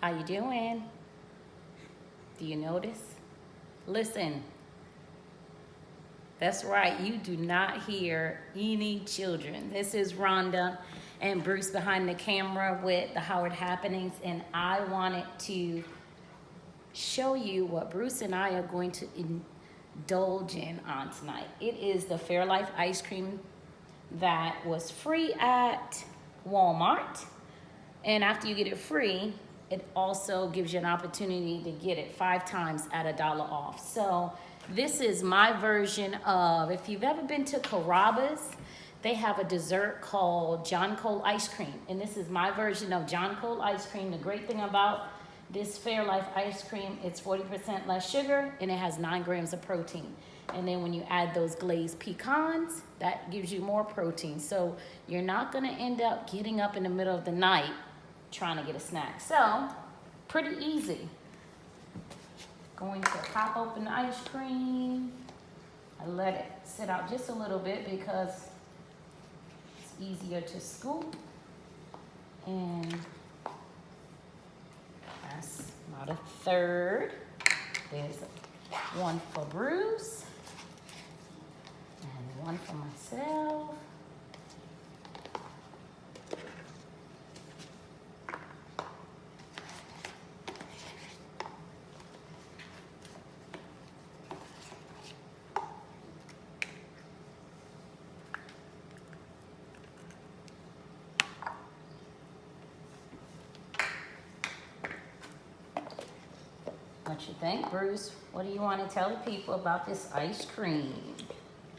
How you doing? Do you notice? Listen, that's right, you do not hear any children. This is Rhonda and Bruce behind the camera with the Howard Happenings, and I wanted to show you what Bruce and I are going to indulge in on tonight. It is the Fairlife ice cream that was free at Walmart, and after you get it free, it also gives you an opportunity to get it 5 times at $1 off. So this is my version of, if you've ever been to Carrabas, they have a dessert called John Cole Ice Cream. And this is my version of John Cole Ice Cream. The great thing about this Fairlife ice cream, it's 40% less sugar and it has 9 grams of protein. And then when you add those glazed pecans, that gives you more protein. So you're not gonna end up getting up in the middle of the night trying to get a snack. So, pretty easy. Going to pop open the ice cream. I let it sit out just a little bit because it's easier to scoop. And that's about 1/3. There's one for Bruce and one for myself. What you think, Bruce? What do you want to tell the people about this ice cream?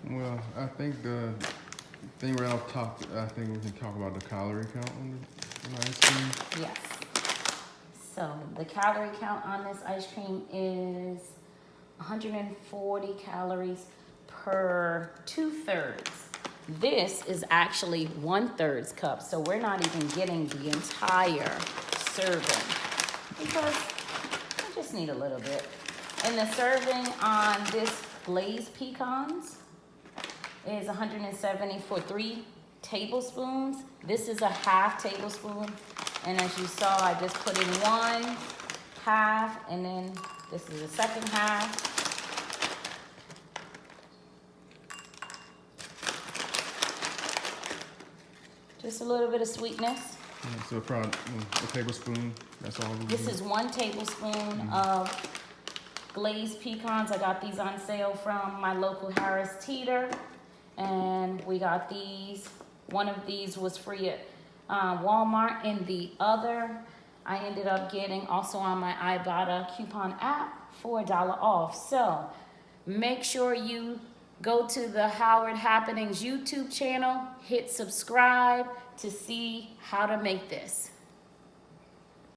Well, I think the thing right off top, I think we can talk about the calorie count on the ice cream. Yes. So the calorie count on this ice cream is 140 calories per 2/3. This is actually 1/3 cup, so we're not even getting the entire serving because I just need a little bit. And the serving on this glazed pecans is 170 for 3 tablespoons. This is a 1/2 tablespoon. And as you saw, I just put in 1/2, and then this is the second 1/2. Just a little bit of sweetness. Yeah, so probably a tablespoon, that's all we This do. is 1 tablespoon of glazed pecans. I got these on sale from my local Harris Teeter. And we got these. One of these was free at Walmart, and the other I ended up getting also on my Ibotta coupon app for $1 off. So make sure you go to the Howard Happenings YouTube channel, hit subscribe to see how to make this.